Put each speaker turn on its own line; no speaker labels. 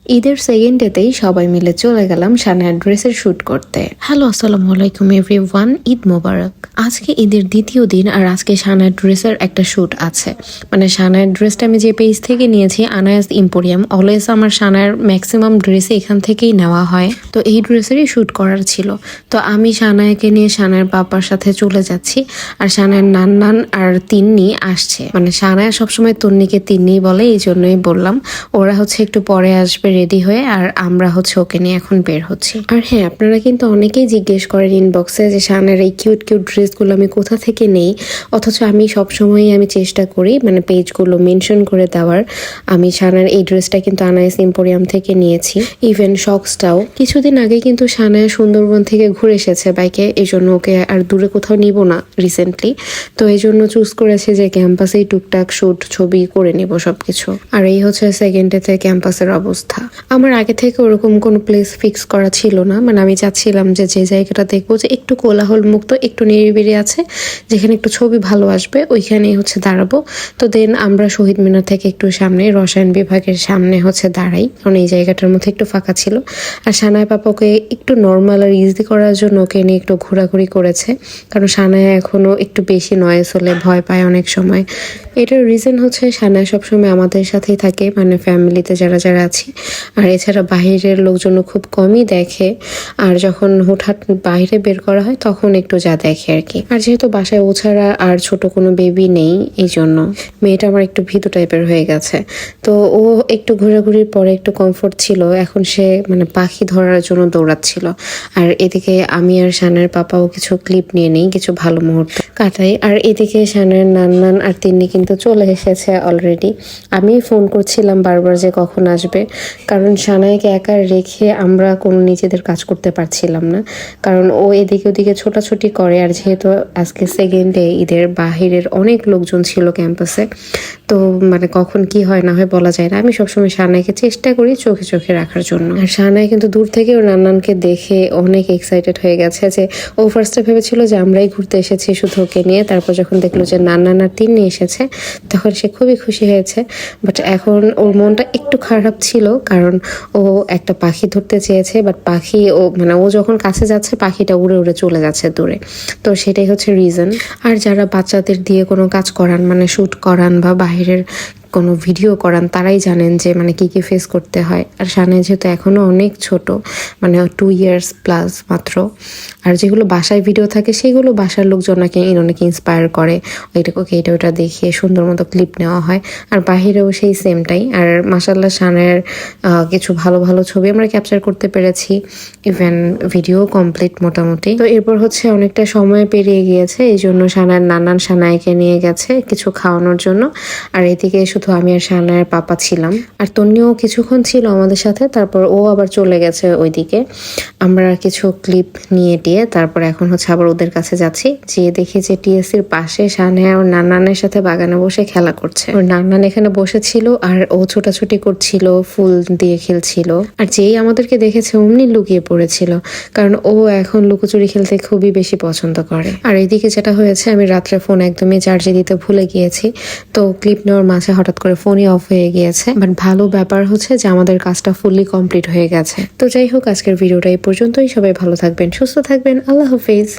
ঈদের সেকেন্ড ডেতেই সবাই মিলে চলে গেলাম সানায়ার ড্রেসের শ্যুট করতে। হ্যালো, আসসালামু আলাইকুম এভরিওয়ান, ঈদ মোবারক। আজকে ঈদের দ্বিতীয় দিন আর আজকে সানায়ার ড্রেসের একটা শ্যুট আছে। মানে সানায়ার ড্রেসটা আমি যে পেজ থেকে নিয়েছি, আনায়াস ইম্পোরিয়াম, অলওয়েজ আমার সানায়ার ম্যাক্সিমাম ড্রেসই এখান থেকেই নেওয়া হয়। তো এই ড্রেসেরই শ্যুট করার ছিল। তো আমি সানায়াকে নিয়ে সানায়ার পাপার সাথে চলে যাচ্ছি, আর সানায়ার নান্নান আর তিন্নি আসছে। মানে সানায়া সবসময় তন্নিকে তিন্নি বলে, এই জন্যই বললাম। ওরা হচ্ছে একটু পরে আসবে রেডি হয়ে, আর আমরা হচ্ছে ওকে নিয়ে এখন বের হচ্ছি। আর হ্যাঁ, আপনারা কিন্তু অনেকেই জিজ্ঞেস করেন ইনবক্সে যে সানার এই কিউট কিউট ড্রেসগুলো আমি কোথা থেকে নেই, অথচ আমি সবসময়ই আমি চেষ্টা করি মানে পেজগুলো মেনশন করে দেওয়ার। আমি সানার এই ড্রেসটা কিন্তু আনায়াস এম্পোরিয়াম থেকে নিয়েছি, ইভেন শক্সটাও। কিছুদিন আগে কিন্তু সানায়া সুন্দরবন থেকে ঘুরে এসেছে বাইকে, এই জন্য ওকে আর দূরে কোথাও নিব না রিসেন্টলি। তো এই জন্য চুজ করেছে যে ক্যাম্পাসেই টুকটাক শুট ছবি করে নিব সবকিছু। আর এই হচ্ছে সেকেন্ড ডেতে ক্যাম্পাসের অবস্থা। আমার আগে থেকে ওরকম কোনো প্লেস ফিক্স করা ছিল না, মানে আমি চাচ্ছিলাম যে যে জায়গাটা দেখবো যে একটু কোলাহল মুক্ত, একটু নিরিবিলি আছে, যেখানে একটু ছবি ভালো আসবে, ওইখানেই হচ্ছে দাঁড়াবো। তো দেন আমরা শহীদ মিনার থেকে একটু সামনে রসায়ন বিভাগের সামনে হচ্ছে দাঁড়াই, কারণ এই জায়গাটার মধ্যে একটু ফাঁকা ছিল। আর সানায়া পাপাকে একটু নর্মাল আর ইজি করার জন্য ওকে নিয়ে একটু ঘোরাঘুরি করেছে, কারণ সানায়া এখনো একটু বেশি নয়েজ হলে ভয় পায় অনেক সময়। এটার রিজন হচ্ছে সানায়া সবসময় আমাদের সাথেই থাকে, মানে ফ্যামিলিতে যারা যারা আছি। আর এছাড়া বাইরের লোকজনও খুব কমই দেখে, আর যখন হুটহাট বাইরে বের করা হয় তখন একটু যা দেখে আর কি। আর যেহেতু বাসায় ও ছাড়া আর ছোট কোনো বেবি নেই, এই জন্য মেয়েটা আমার একটু ভীতু টাইপের হয়ে গেছে। তো ও একটু ঘোরাঘুরির পরে একটু কমফোর্ট ছিল, এখন সে মানে পাখি ধরার জন্য দৌড়াচ্ছিল। আর এদিকে আমি আর শানের পাপাও কিছু ক্লিপ নিয়ে নেই, কিছু ভালো মুহূর্ত কাটাই। আর এদিকে শানের নান্নান আর তিন্নি কিন্তু চলে এসেছে অলরেডি। আমি ফোন করছিলাম বারবার যে কখন আসবে, কারণ সানাইকে একা রেখে আমরা কোনো নিজেদের কাজ করতে পারছিলাম না, কারণ ও এদিকে ওদিকে ছোটাছুটি করে। আর যেহেতু আজকে সেকেন্ড ডে, ঈদের বাহিরের অনেক লোকজন ছিল ক্যাম্পাসে, তো মানে কখন কি হয় না হয় বলা যায় না। আমি সবসময় সানাইকে চেষ্টা করি চোখে চোখে রাখার জন্য। আর সানাই কিন্তু দূর থেকে ওর নান্নানকে দেখে অনেক এক্সাইটেড হয়ে গেছে, যে ও ফার্স্টে ভেবেছিল যে আমরাই ঘুরতে এসেছি শুধু ওকে নিয়ে, তারপর যখন দেখলো যে নান্নান আর তিন্নি এসেছে তখন সে খুবই খুশি হয়েছে। বাট এখন ওর মনটা একটু খারাপ ছিল, কারণ ও একটা পাখি ধরতে চেয়েছে, বাট পাখি ও মানে ও যখন কাছে যাচ্ছে পাখিটা উড়ে উড়ে চলে যাচ্ছে দূরে। তো সেটাই হচ্ছে রিজন। আর যারা বাচ্চাদের দিয়ে কোনো কাজ করান, মানে শ্যুট করান বা বাইরের কোনো ভিডিও করান, তারাই জানেন যে মানে কি কি ফেস করতে হয়। আর সানাই যেহেতু এখনও অনেক ছোট, মানে 2 ইয়ার্স প্লাস মাত্র, আর যেগুলো বাসায় ভিডিও থাকে সেগুলো বাসার লোকজনকে অনেক ইন্সপায়ার করে, ওইটাকে এটা ওটা দেখিয়ে সুন্দর মতো ক্লিপ নেওয়া হয়। আর বাহিরেও সেই সেমটাই। আর মাশাল্লাহ সানায়ের কিছু ভালো ভালো ছবি আমরা ক্যাপচার করতে পেরেছি, ইভেন ভিডিও কমপ্লিট মোটামুটি। তো এরপর হচ্ছে অনেকটা সময় পেরিয়ে গিয়েছে, এই জন্য সানায়ের নানান সানাইকে নিয়ে গেছে কিছু খাওয়ানোর জন্য। আর এদিকে শুধু আমি আর সানায়ের পাপা ছিলাম, আর তন্নিও কিছুক্ষণ ছিল আমাদের সাথে, তারপর ও আবার চলে গেছে ওইদিকে। আমরা কিছু ক্লিপ নিয়ে দিয়ে তারপর এখন হচ্ছে আবার ওদের কাছে যাচ্ছি, যে দেখি যে টিএসসির পাশে সানায়া ওর নান্নানের সাথে বাগানে বসে খেলা করছে। ওর নান্নান এখানে বসেছিল আর ও ছোটাছুটি করছিল, ফুল দিয়ে খেলছিল। আর যেই আমাদেরকে দেখেছে অমনি লুকিয়ে পড়েছিল, কারণ ও এখন লুকোচুরি খেলতে খুবই বেশি পছন্দ করে। আর এদিকে যেটা হয়েছে, আমি রাত্রে ফোন একদমই চার্জে দিতে ভুলে গিয়েছি, তো ক্লিপ নেওয়ার মাঝে হঠাৎ করে ফোনই অফ হয়ে গিয়েছে। বাট ভালো ব্যাপার হচ্ছে যে আমাদের কাজটা ফুললি কমপ্লিট হয়ে গেছে। তো যাই হোক, আজকের ভিডিওটা এই পর্যন্তই। সবাই ভালো থাকবেন, সুস্থ থাকবেন, আল্লাহ হাফেজ।